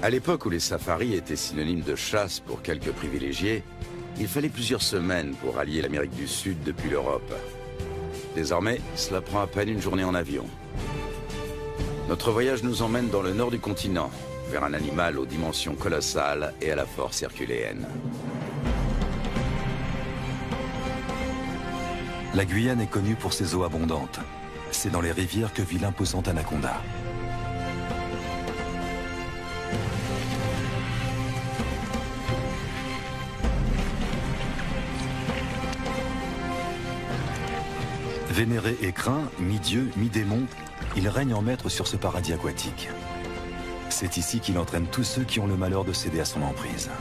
À l'époque où les safaris étaient synonymes de chasse pour quelques privilégiés, il fallait plusieurs semaines pour rallier l'Amérique du Sud depuis l'Europe. Désormais, cela prend à peine une journée en avion. Notre voyage nous emmène dans le nord du continent, vers un animal aux dimensions colossales et à la force herculéenne. La Guyane est connue pour ses eaux abondantes. C'est dans les rivières que vit l'imposant anaconda. Vénéré et craint, mi-dieu, mi-démon, il règne en maître sur ce paradis aquatique. C'est ici qu'il entraîne tous ceux qui ont le malheur de céder à son emprise.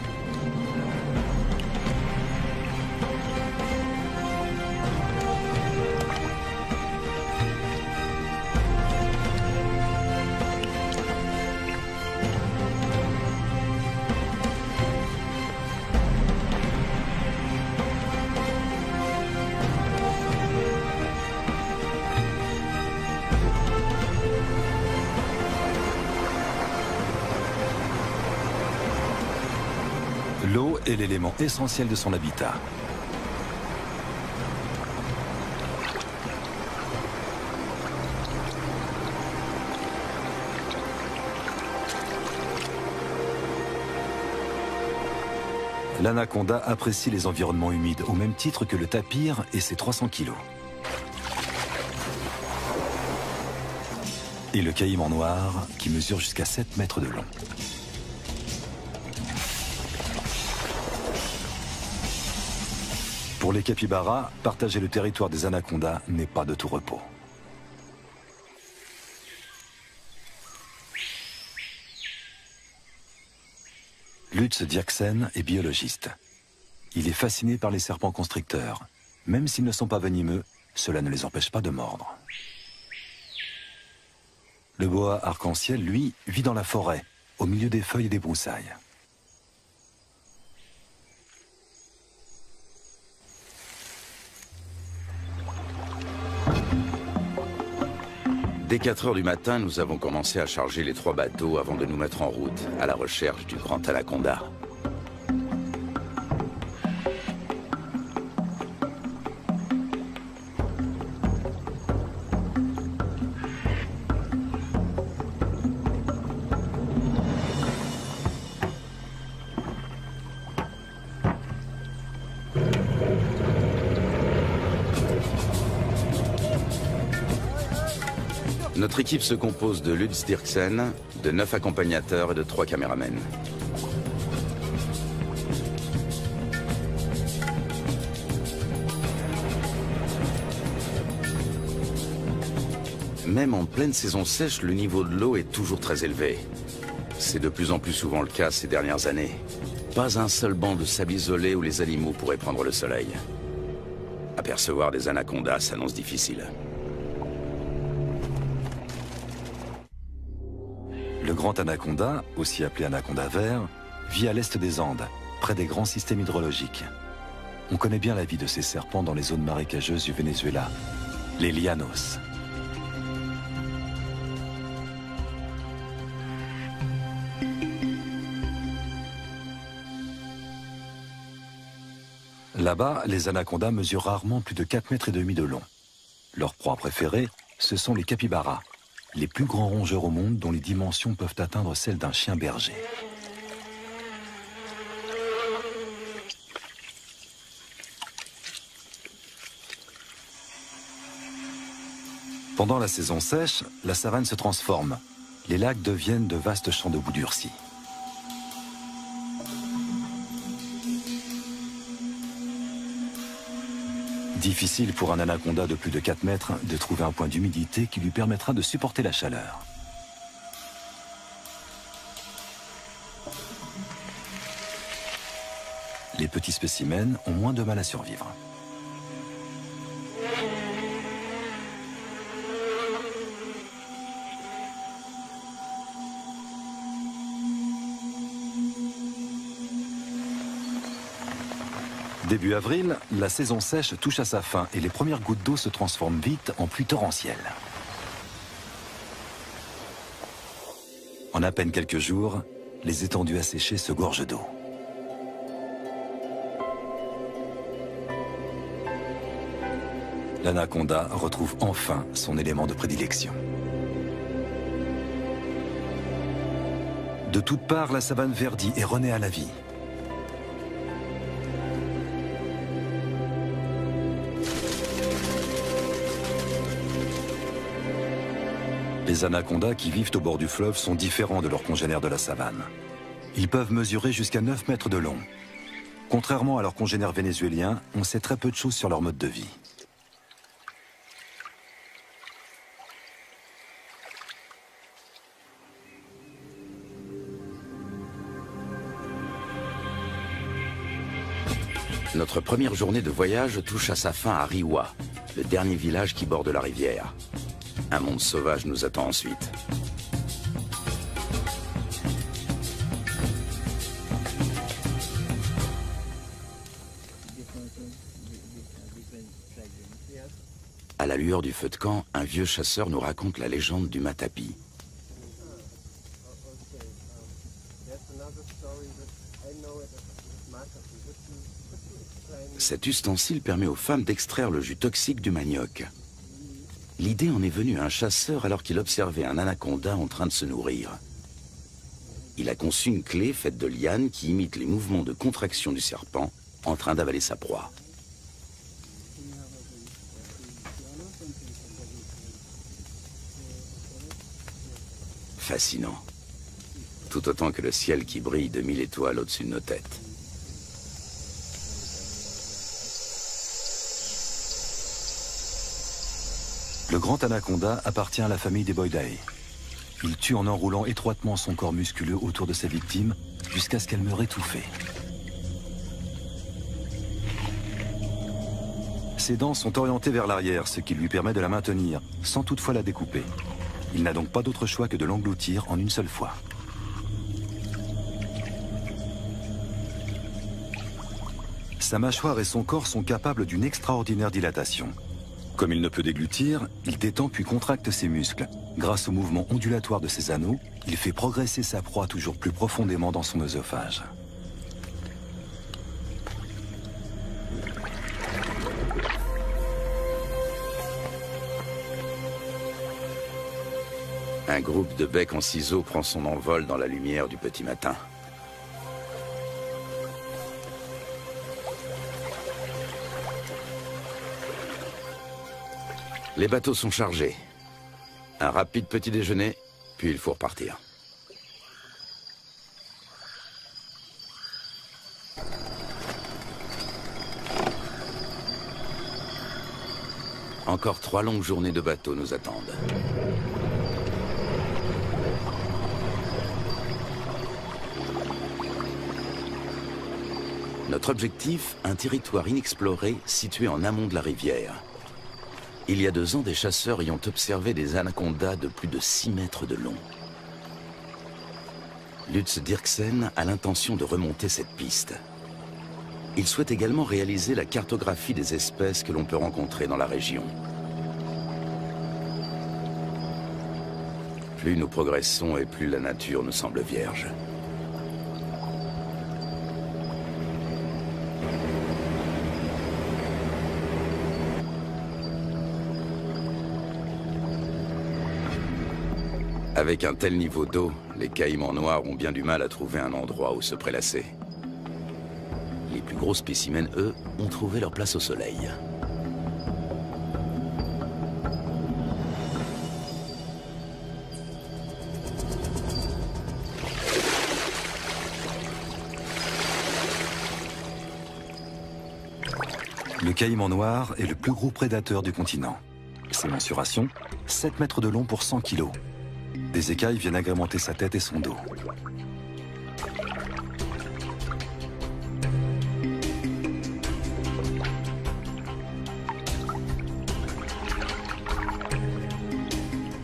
L'eau est l'élément essentiel de son habitat. L'anaconda apprécie les environnements humides au même titre que le tapir et ses 300 kilos. Et le caïman noir qui mesure jusqu'à 7 mètres de long. Pour les capybaras, partager le territoire des anacondas n'est pas de tout repos. Lutz Dierksen est biologiste. Il est fasciné par les serpents constricteurs. Même s'ils ne sont pas venimeux, cela ne les empêche pas de mordre. Le boa arc-en-ciel, lui, vit dans la forêt, au milieu des feuilles et des broussailles. Dès 4 heures du matin, nous avons commencé à charger les 3 bateaux avant de nous mettre en route à la recherche du grand anaconda. Notre équipe se compose de Lutz Dierksen, de 9 accompagnateurs et de 3 caméramens. Même en pleine saison sèche, le niveau de l'eau est toujours très élevé. C'est de plus en plus souvent le cas ces dernières années. Pas un seul banc de sable isolé où les animaux pourraient prendre le soleil. Apercevoir des anacondas s'annonce difficile. Le grand anaconda, aussi appelé anaconda vert, vit à l'est des Andes, près des grands systèmes hydrologiques. On connaît bien la vie de ces serpents dans les zones marécageuses du Venezuela, les llanos. Là-bas, les anacondas mesurent rarement plus de 4,5 mètres de long. Leur proie préférée, ce sont les capybaras, les plus grands rongeurs au monde dont les dimensions peuvent atteindre celles d'un chien berger. Pendant la saison sèche, la savane se transforme. Les lacs deviennent de vastes champs de boue durcie. Difficile pour un anaconda de plus de 4 mètres de trouver un point d'humidité qui lui permettra de supporter la chaleur. Les petits spécimens ont moins de mal à survivre. Début avril, la saison sèche touche à sa fin et les premières gouttes d'eau se transforment vite en pluie torrentielle. En à peine quelques jours, les étendues asséchées se gorgent d'eau. L'anaconda retrouve enfin son élément de prédilection. De toutes parts, la savane verdit et renaît à la vie. Les anacondas qui vivent au bord du fleuve sont différents de leurs congénères de la savane. Ils peuvent mesurer jusqu'à 9 mètres de long. Contrairement à leurs congénères vénézuéliens, on sait très peu de choses sur leur mode de vie. Notre première journée de voyage touche à sa fin à Riwa, le dernier village qui borde la rivière. Un monde sauvage nous attend ensuite. À la lueur du feu de camp, un vieux chasseur nous raconte la légende du matapi. Cet ustensile permet aux femmes d'extraire le jus toxique du manioc. L'idée en est venue à un chasseur alors qu'il observait un anaconda en train de se nourrir. Il a conçu une clé faite de lianes qui imite les mouvements de contraction du serpent en train d'avaler sa proie. Fascinant. Tout autant que le ciel qui brille de 1000 étoiles au-dessus de nos têtes. Le grand anaconda appartient à la famille des Boidae. Il tue en enroulant étroitement son corps musculeux autour de ses victimes jusqu'à ce qu'elles meurent étouffées. Ses dents sont orientées vers l'arrière, ce qui lui permet de la maintenir, sans toutefois la découper. Il n'a donc pas d'autre choix que de l'engloutir en une seule fois. Sa mâchoire et son corps sont capables d'une extraordinaire dilatation. Comme il ne peut déglutir, il détend puis contracte ses muscles. Grâce au mouvement ondulatoire de ses anneaux, il fait progresser sa proie toujours plus profondément dans son œsophage. Un groupe de becs en ciseaux prend son envol dans la lumière du petit matin. Les bateaux sont chargés. Un rapide petit déjeuner, puis il faut repartir. Encore 3 longues journées de bateau nous attendent. Notre objectif, un territoire inexploré situé en amont de la rivière. Il y a 2 ans, des chasseurs y ont observé des anacondas de plus de 6 mètres de long. Lutz Dirksen a l'intention de remonter cette piste. Il souhaite également réaliser la cartographie des espèces que l'on peut rencontrer dans la région. Plus nous progressons et plus la nature nous semble vierge. Avec un tel niveau d'eau, les caïmans noirs ont bien du mal à trouver un endroit où se prélasser. Les plus gros spécimens, eux, ont trouvé leur place au soleil. Le caïman noir est le plus gros prédateur du continent. Ses mensurations, 7 mètres de long pour 100 kilos. Des écailles viennent agrémenter sa tête et son dos.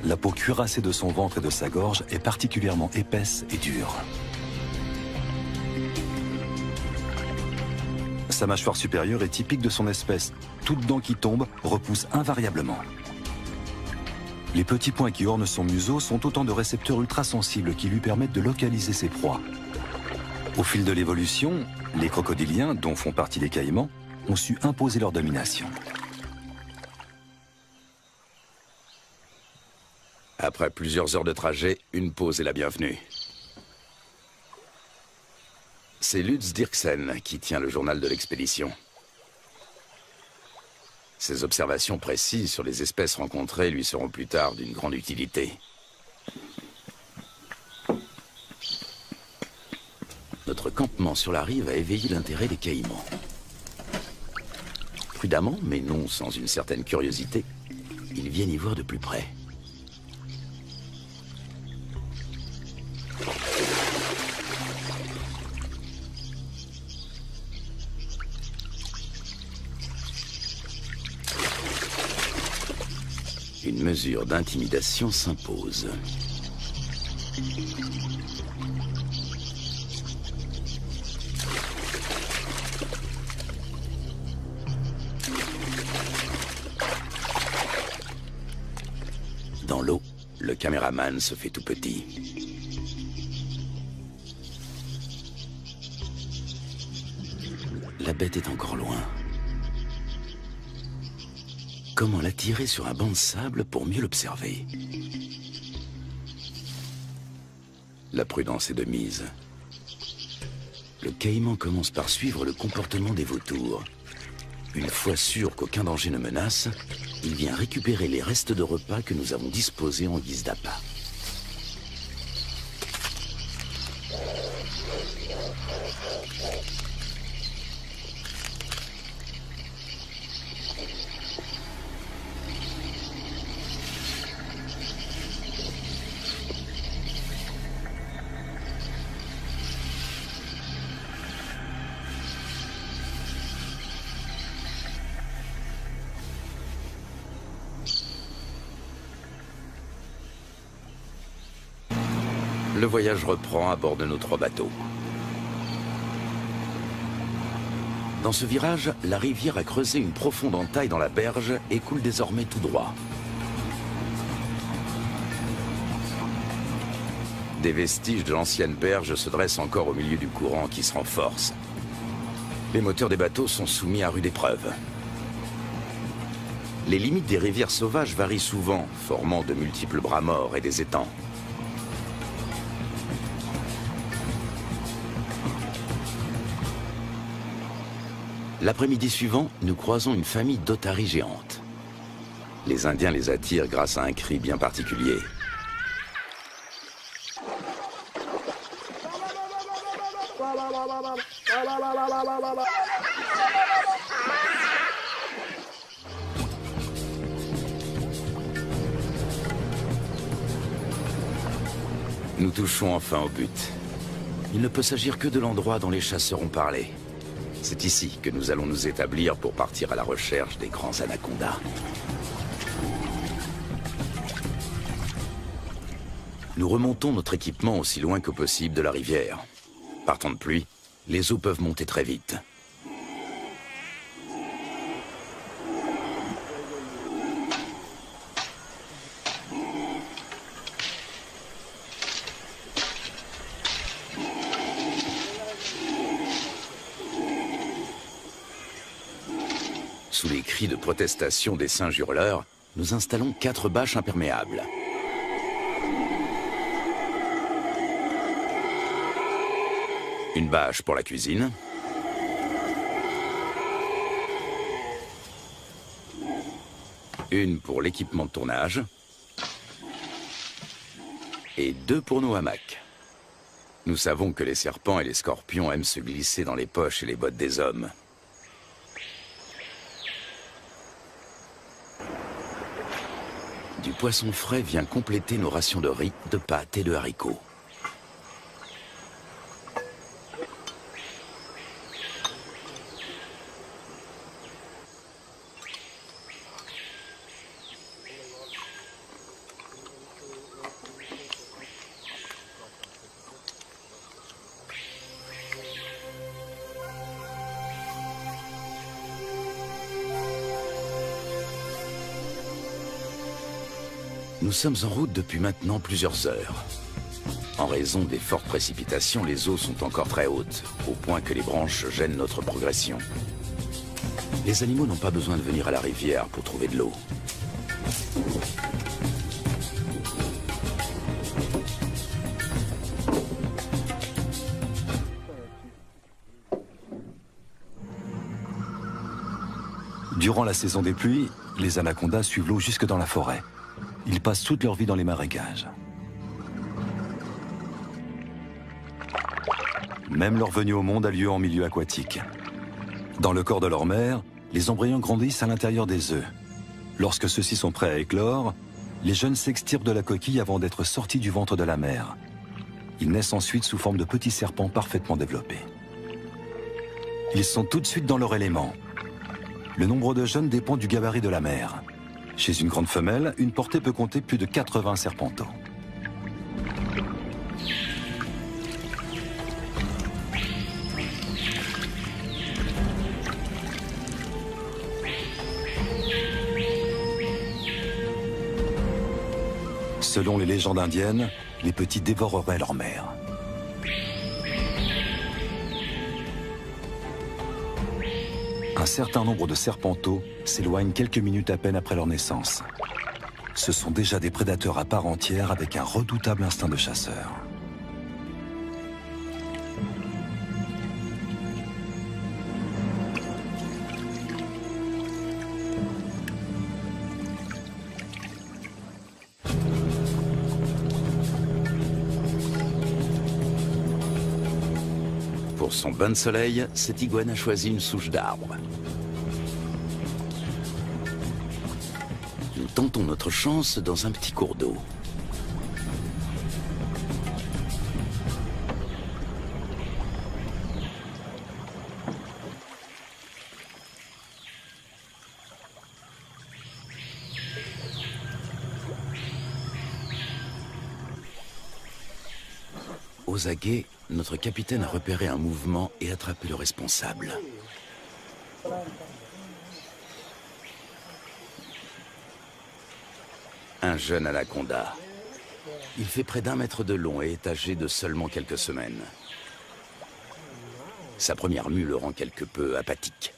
La peau cuirassée de son ventre et de sa gorge est particulièrement épaisse et dure. Sa mâchoire supérieure est typique de son espèce. Toute dent qui tombe repousse invariablement. Les petits points qui ornent son museau sont autant de récepteurs ultrasensibles qui lui permettent de localiser ses proies. Au fil de l'évolution, les crocodiliens, dont font partie les caïmans, ont su imposer leur domination. Après plusieurs heures de trajet, une pause est la bienvenue. C'est Lutz Dirksen qui tient le journal de l'expédition. Ses observations précises sur les espèces rencontrées lui seront plus tard d'une grande utilité. Notre campement sur la rive a éveillé l'intérêt des caïmans. Prudemment, mais non sans une certaine curiosité, ils viennent y voir de plus près. Une mesure d'intimidation s'impose. Dans l'eau, le caméraman se fait tout petit. La bête est encore loin. Comment l'attirer sur un banc de sable pour mieux l'observer? La prudence est de mise. Le caïman commence par suivre le comportement des vautours. Une fois sûr qu'aucun danger ne menace, il vient récupérer les restes de repas que nous avons disposés en guise d'appât. Le voyage reprend à bord de nos 3 bateaux. Dans ce virage, la rivière a creusé une profonde entaille dans la berge et coule désormais tout droit. Des vestiges de l'ancienne berge se dressent encore au milieu du courant qui se renforce. Les moteurs des bateaux sont soumis à rude épreuve. Les limites des rivières sauvages varient souvent, formant de multiples bras morts et des étangs. L'après-midi suivant, nous croisons une famille d'otaries géantes. Les Indiens les attirent grâce à un cri bien particulier. Nous touchons enfin au but. Il ne peut s'agir que de l'endroit dont les chasseurs ont parlé. C'est ici que nous allons nous établir pour partir à la recherche des grands anacondas. Nous remontons notre équipement aussi loin que possible de la rivière. Par temps de pluie, les eaux peuvent monter très vite. Sous les cris de protestation des singes hurleurs, nous installons 4 bâches imperméables. Une bâche pour la cuisine. Une pour l'équipement de tournage. Et 2 pour nos hamacs. Nous savons que les serpents et les scorpions aiment se glisser dans les poches et les bottes des hommes. Du poisson frais vient compléter nos rations de riz, de pâtes et de haricots. Nous sommes en route depuis maintenant plusieurs heures. En raison des fortes précipitations, les eaux sont encore très hautes, au point que les branches gênent notre progression. Les animaux n'ont pas besoin de venir à la rivière pour trouver de l'eau. Durant la saison des pluies, les anacondas suivent l'eau jusque dans la forêt. Ils passent toute leur vie dans les marécages. Même leur venue au monde a lieu en milieu aquatique. Dans le corps de leur mère, les embryons grandissent à l'intérieur des œufs. Lorsque ceux-ci sont prêts à éclore, les jeunes s'extirpent de la coquille avant d'être sortis du ventre de la mère. Ils naissent ensuite sous forme de petits serpents parfaitement développés. Ils sont tout de suite dans leur élément. Le nombre de jeunes dépend du gabarit de la mère. Chez une grande femelle, une portée peut compter plus de 80 serpenteaux. Selon les légendes indiennes, les petits dévoreraient leur mère. Un certain nombre de serpenteaux s'éloignent quelques minutes à peine après leur naissance. Ce sont déjà des prédateurs à part entière avec un redoutable instinct de chasseur. Pour son bain de soleil, cette iguane a choisi une souche d'arbre. Nous tentons notre chance dans un petit cours d'eau. Aux aguets, notre capitaine a repéré un mouvement et attrapé le responsable. Un jeune anaconda. Il fait près d'1 mètre de long et est âgé de seulement quelques semaines. Sa première mue le rend quelque peu apathique.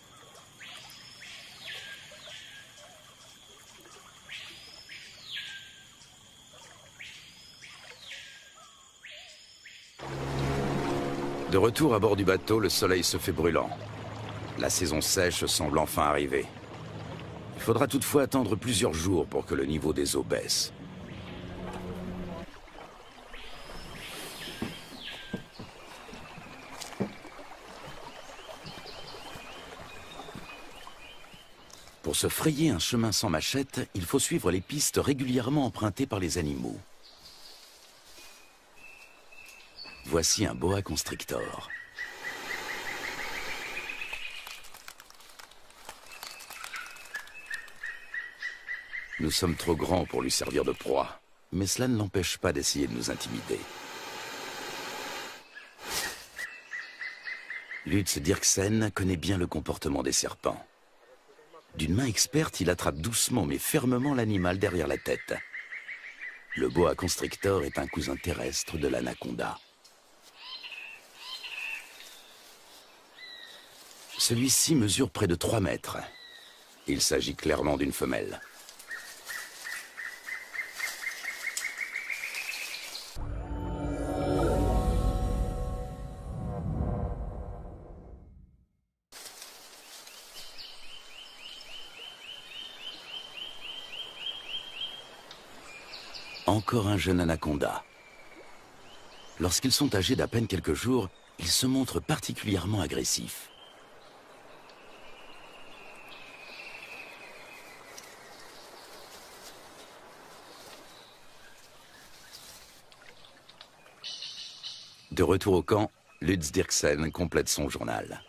De retour à bord du bateau, le soleil se fait brûlant. La saison sèche semble enfin arriver. Il faudra toutefois attendre plusieurs jours pour que le niveau des eaux baisse. Pour se frayer un chemin sans machette, il faut suivre les pistes régulièrement empruntées par les animaux. Voici un boa constrictor. Nous sommes trop grands pour lui servir de proie, mais cela ne l'empêche pas d'essayer de nous intimider. Lutz Dirksen connaît bien le comportement des serpents. D'une main experte, il attrape doucement mais fermement l'animal derrière la tête. Le boa constrictor est un cousin terrestre de l'anaconda. Celui-ci mesure près de 3 mètres. Il s'agit clairement d'une femelle. Encore un jeune anaconda. Lorsqu'ils sont âgés d'à peine quelques jours, ils se montrent particulièrement agressifs. De retour au camp, Lutz Dirksen complète son journal.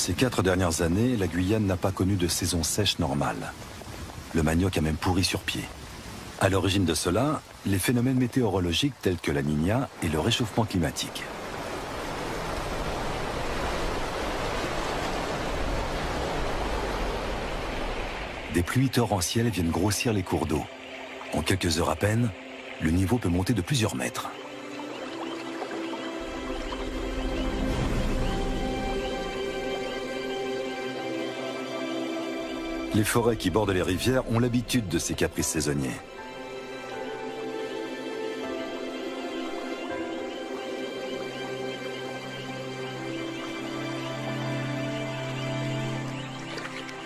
Ces 4 dernières années, la Guyane n'a pas connu de saison sèche normale. Le manioc a même pourri sur pied. À l'origine de cela, les phénomènes météorologiques tels que la Niña et le réchauffement climatique. Des pluies torrentielles viennent grossir les cours d'eau. En quelques heures à peine, le niveau peut monter de plusieurs mètres. Les forêts qui bordent les rivières ont l'habitude de ces caprices saisonniers.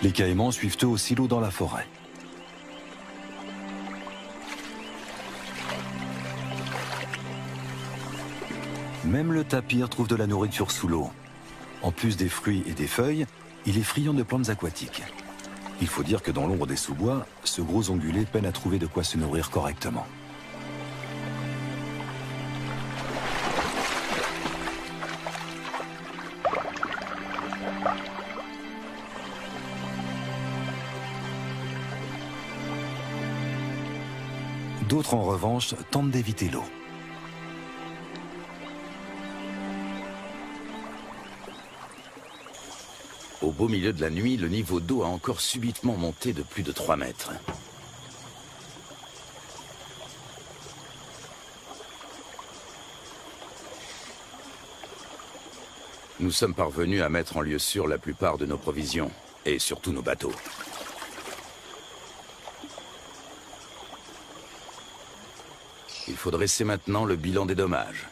Les caïmans suivent eux aussi l'eau dans la forêt. Même le tapir trouve de la nourriture sous l'eau. En plus des fruits et des feuilles, il est friand de plantes aquatiques. Il faut dire que dans l'ombre des sous-bois, ce gros ongulé peine à trouver de quoi se nourrir correctement. D'autres, en revanche, tentent d'éviter l'eau. Au beau milieu de la nuit, le niveau d'eau a encore subitement monté de plus de 3 mètres. Nous sommes parvenus à mettre en lieu sûr la plupart de nos provisions, et surtout nos bateaux. Il faut dresser maintenant le bilan des dommages.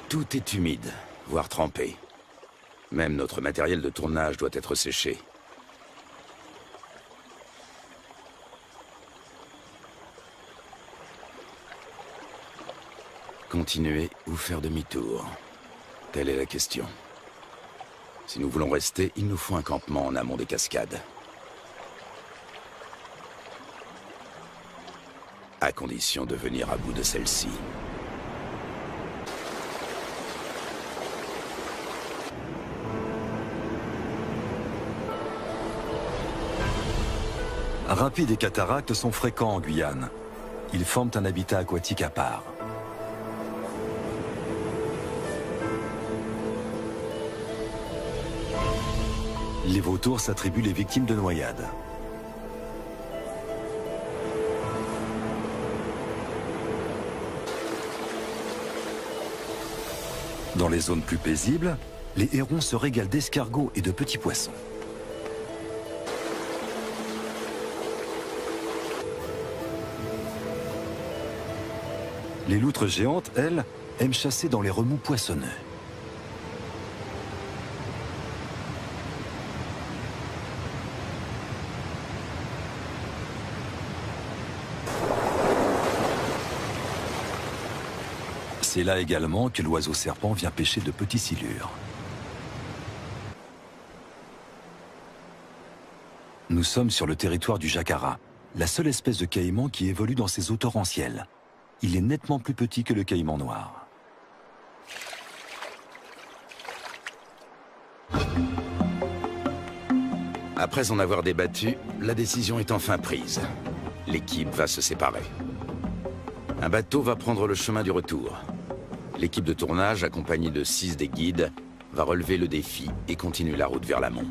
Tout est humide, voire trempé. Même notre matériel de tournage doit être séché. Continuer ou faire demi-tour? Telle est la question. Si nous voulons rester, il nous faut un campement en amont des cascades. À condition de venir à bout de celle-ci. Rapides et cataractes sont fréquents en Guyane. Ils forment un habitat aquatique à part. Les vautours s'attribuent les victimes de noyades. Dans les zones plus paisibles, les hérons se régalent d'escargots et de petits poissons. Les loutres géantes, elles, aiment chasser dans les remous poissonneux. C'est là également que l'oiseau serpent vient pêcher de petits silures. Nous sommes sur le territoire du jacara, la seule espèce de caïman qui évolue dans ces eaux torrentielles. Il est nettement plus petit que le caïman noir. Après en avoir débattu, la décision est enfin prise. L'équipe va se séparer. Un bateau va prendre le chemin du retour. L'équipe de tournage, accompagnée de 6 des guides, va relever le défi et continuer la route vers l'amont.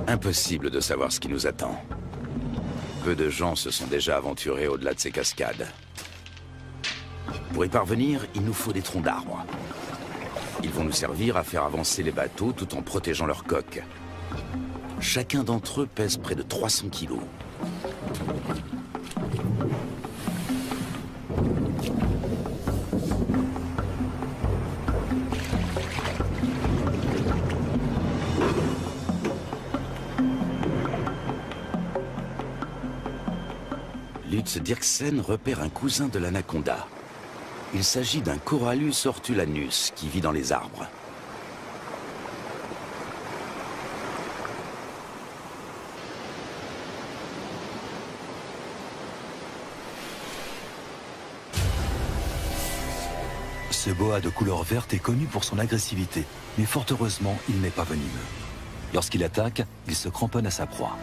Impossible de savoir ce qui nous attend. Peu de gens se sont déjà aventurés au-delà de ces cascades. Pour y parvenir, il nous faut des troncs d'arbres. Ils vont nous servir à faire avancer les bateaux tout en protégeant leurs coques. Chacun d'entre eux pèse près de 300 kilos. Lutz Dirksen repère un cousin de l'anaconda. Il s'agit d'un Corallus hortulanus qui vit dans les arbres. Ce boa de couleur verte est connu pour son agressivité, mais fort heureusement, il n'est pas venimeux. Lorsqu'il attaque, il se cramponne à sa proie.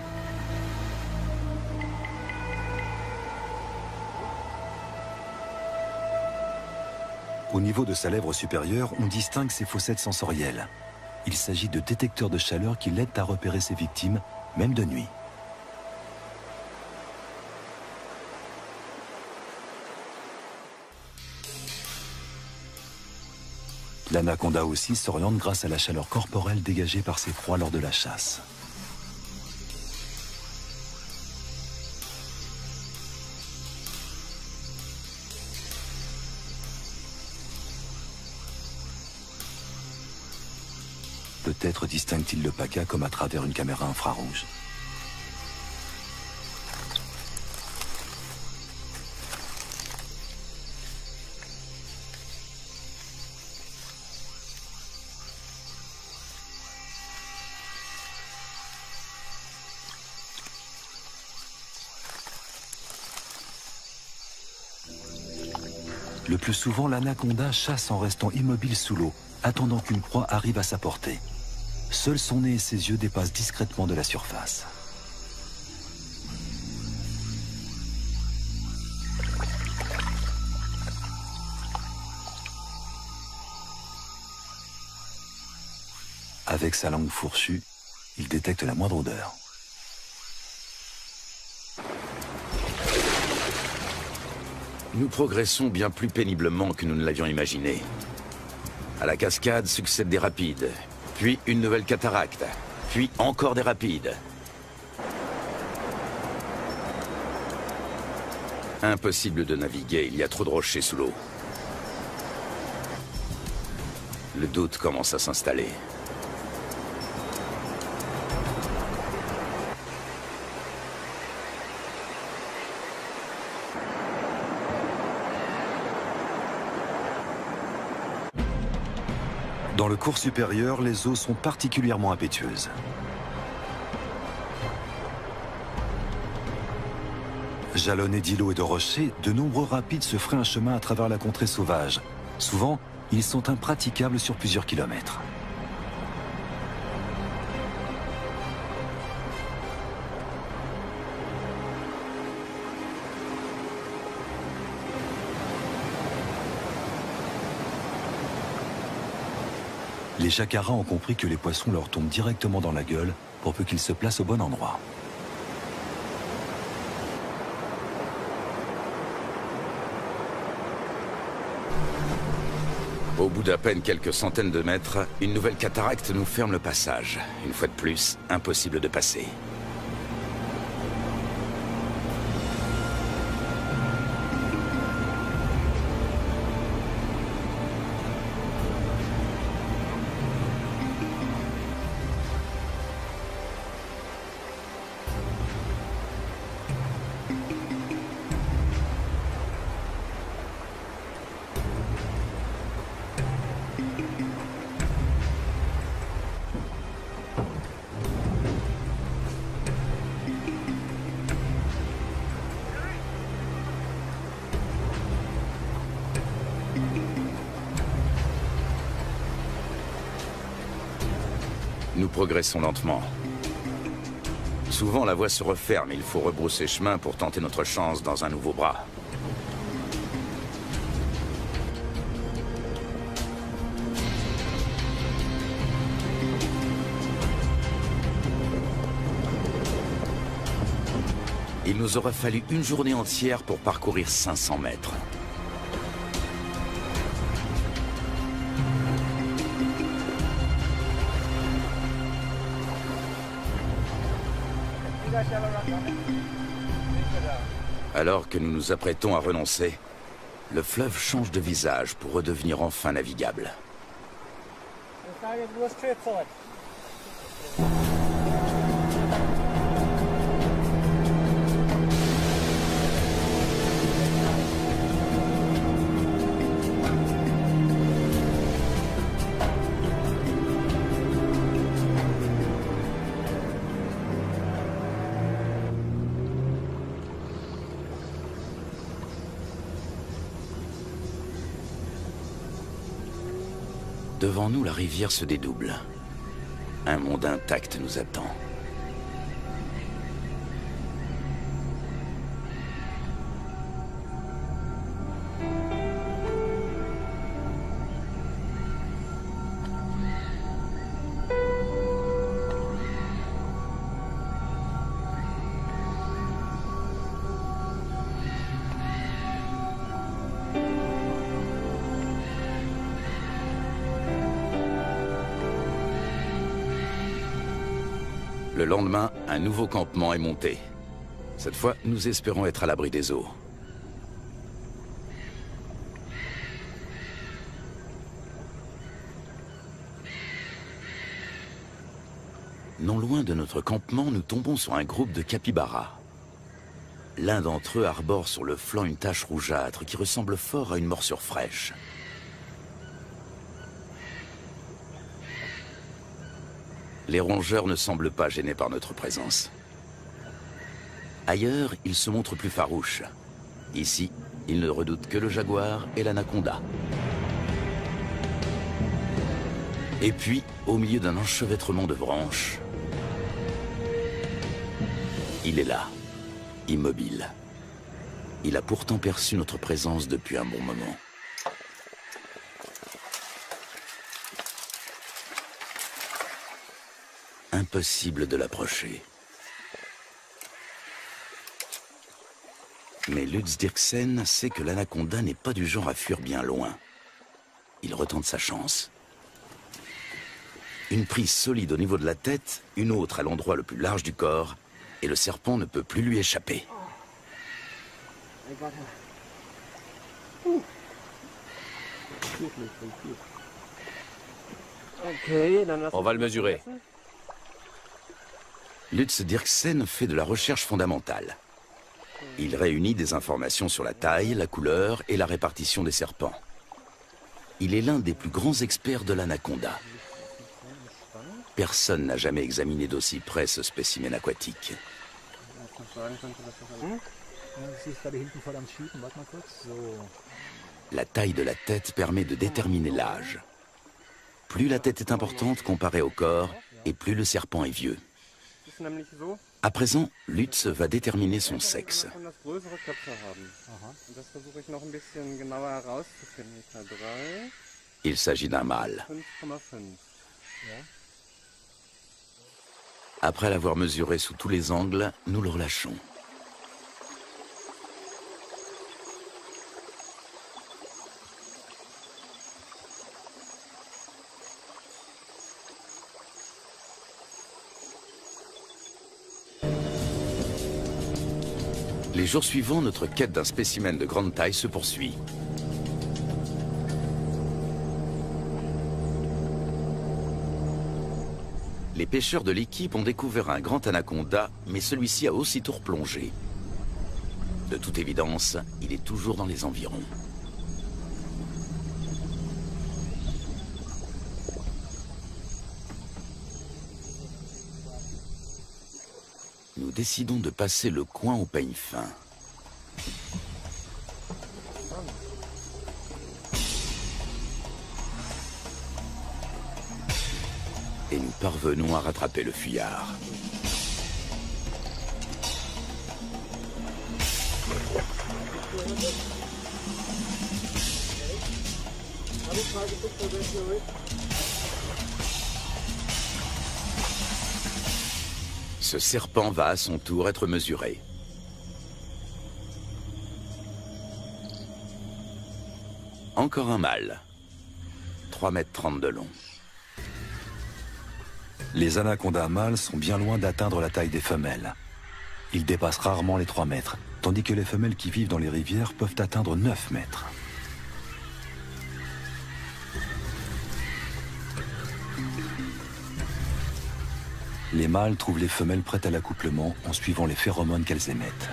Au niveau de sa lèvre supérieure, on distingue ses fossettes sensorielles. Il s'agit de détecteurs de chaleur qui l'aident à repérer ses victimes, même de nuit. L'anaconda aussi s'oriente grâce à la chaleur corporelle dégagée par ses proies lors de la chasse. Peut-être distingue-t-il le paca comme à travers une caméra infrarouge. Le plus souvent, l'anaconda chasse en restant immobile sous l'eau, attendant qu'une proie arrive à sa portée. Seul son nez et ses yeux dépassent discrètement de la surface. Avec sa langue fourchue, il détecte la moindre odeur. Nous progressons bien plus péniblement que nous ne l'avions imaginé. À la cascade succèdent des rapides, puis une nouvelle cataracte, puis encore des rapides. Impossible de naviguer, il y a trop de rochers sous l'eau. Le doute commence à s'installer. Dans le cours supérieur, les eaux sont particulièrement impétueuses. Jalonnés d'îlots et de rochers, de nombreux rapides se fraient un chemin à travers la contrée sauvage. Souvent, ils sont impraticables sur plusieurs kilomètres. Les jacaras ont compris que les poissons leur tombent directement dans la gueule pour peu qu'ils se placent au bon endroit. Au bout d'à peine quelques centaines de mètres, une nouvelle cataracte nous ferme le passage. Une fois de plus, impossible de passer. Nous progressons lentement. Souvent, la voie se referme et il faut rebrousser chemin pour tenter notre chance dans un nouveau bras. Il nous aura fallu une journée entière pour parcourir 500 mètres. Alors que nous nous apprêtons à renoncer, le fleuve change de visage pour redevenir enfin navigable. Devant nous, la rivière se dédouble. Un monde intact nous attend. Le lendemain, un nouveau campement est monté. Cette fois, nous espérons être à l'abri des eaux. Non loin de notre campement, nous tombons sur un groupe de capybaras. L'un d'entre eux arbore sur le flanc une tache rougeâtre qui ressemble fort à une morsure fraîche. Les rongeurs ne semblent pas gênés par notre présence. Ailleurs, ils se montrent plus farouches. Ici, ils ne redoutent que le jaguar et l'anaconda. Et puis, au milieu d'un enchevêtrement de branches, il est là, immobile. Il a pourtant perçu notre présence depuis un bon moment. Impossible de l'approcher. Mais Lutz Dirksen sait que l'anaconda n'est pas du genre à fuir bien loin. Il retente sa chance. Une prise solide au niveau de la tête, une autre à l'endroit le plus large du corps, et le serpent ne peut plus lui échapper. On va le mesurer. Lutz Dirksen fait de la recherche fondamentale. Il réunit des informations sur la taille, la couleur et la répartition des serpents. Il est l'un des plus grands experts de l'anaconda. Personne n'a jamais examiné d'aussi près ce spécimen aquatique. La taille de la tête permet de déterminer l'âge. Plus la tête est importante comparée au corps, et plus le serpent est vieux. À présent, Lutz va déterminer son sexe. Il s'agit d'un mâle. Après l'avoir mesuré sous tous les angles, nous le relâchons. Les jours suivants, notre quête d'un spécimen de grande taille se poursuit. Les pêcheurs de l'équipe ont découvert un grand anaconda, mais celui-ci a aussitôt replongé. De toute évidence, il est toujours dans les environs. Nous décidons de passer le coin au peigne fin. Et nous parvenons à rattraper le fuyard. Ce serpent va à son tour être mesuré. Encore un mâle. 3,30 m de long. Les anacondas mâles sont bien loin d'atteindre la taille des femelles. Ils dépassent rarement les 3 mètres, tandis que les femelles qui vivent dans les rivières peuvent atteindre 9 mètres. Les mâles trouvent les femelles prêtes à l'accouplement en suivant les phéromones qu'elles émettent.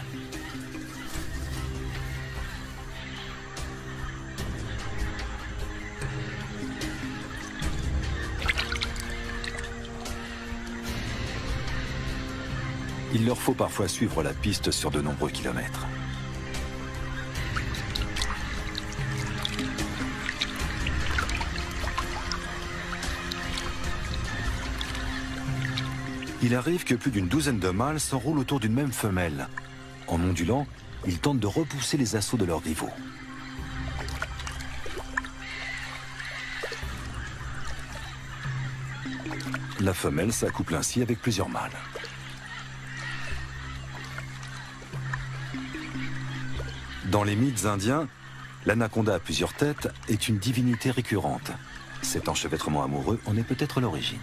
Il leur faut parfois suivre la piste sur de nombreux kilomètres. Il arrive que plus d'une douzaine de mâles s'enroulent autour d'une même femelle. En ondulant, ils tentent de repousser les assauts de leurs rivaux. La femelle s'accouple ainsi avec plusieurs mâles. Dans les mythes indiens, l'anaconda à plusieurs têtes est une divinité récurrente. Cet enchevêtrement amoureux en est peut-être l'origine.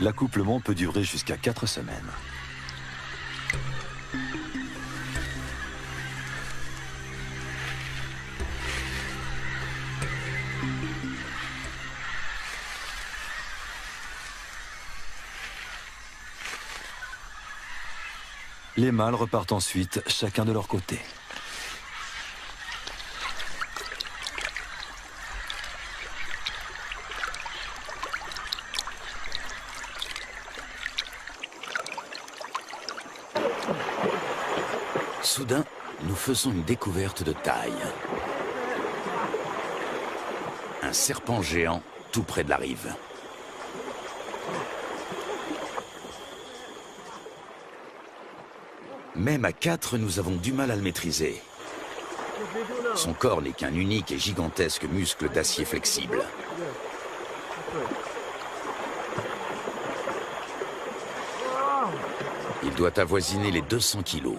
L'accouplement peut durer jusqu'à 4 semaines. Les mâles repartent ensuite, chacun de leur côté. Soudain, nous faisons une découverte de taille. Un serpent géant tout près de la rive. Même à 4, nous avons du mal à le maîtriser. Son corps n'est qu'un unique et gigantesque muscle d'acier flexible. Il doit avoisiner les 200 kilos.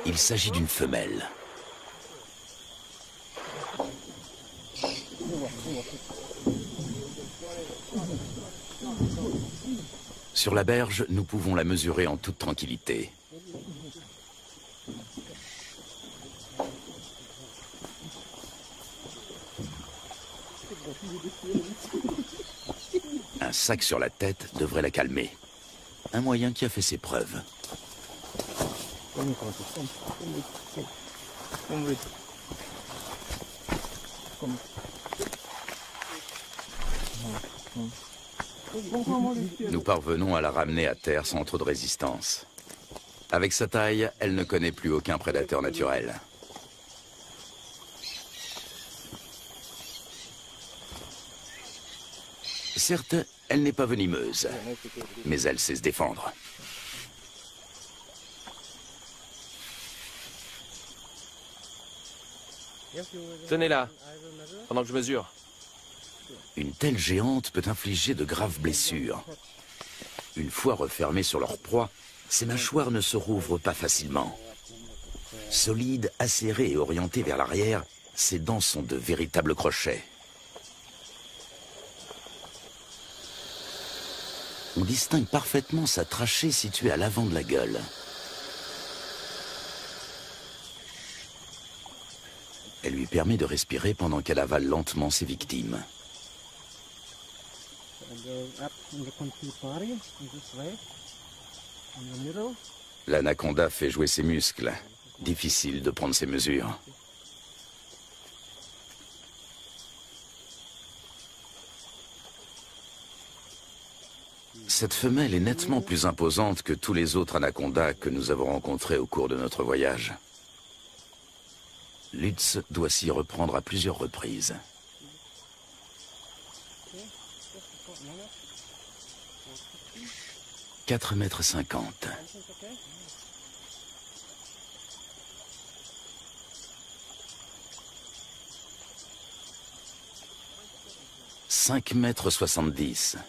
Il s'agit d'une femelle. Sur la berge, nous pouvons la mesurer en toute tranquillité. Un sac sur la tête devrait la calmer. Un moyen qui a fait ses preuves. Nous parvenons à la ramener à terre sans trop de résistance. Avec sa taille, elle ne connaît plus aucun prédateur naturel. Certes, elle n'est pas venimeuse, mais elle sait se défendre. Tenez-la, pendant que je mesure. Une telle géante peut infliger de graves blessures. Une fois refermées sur leur proie, ces mâchoires ne se rouvrent pas facilement. Solides, acérées et orientées vers l'arrière, ses dents sont de véritables crochets. On distingue parfaitement sa trachée située à l'avant de la gueule. Elle lui permet de respirer pendant qu'elle avale lentement ses victimes. L'anaconda fait jouer ses muscles. Difficile de prendre ses mesures. Cette femelle est nettement plus imposante que tous les autres anacondas que nous avons rencontrés au cours de notre voyage. Lutz doit s'y reprendre à plusieurs reprises. « 4,50 m. « 5,70 m.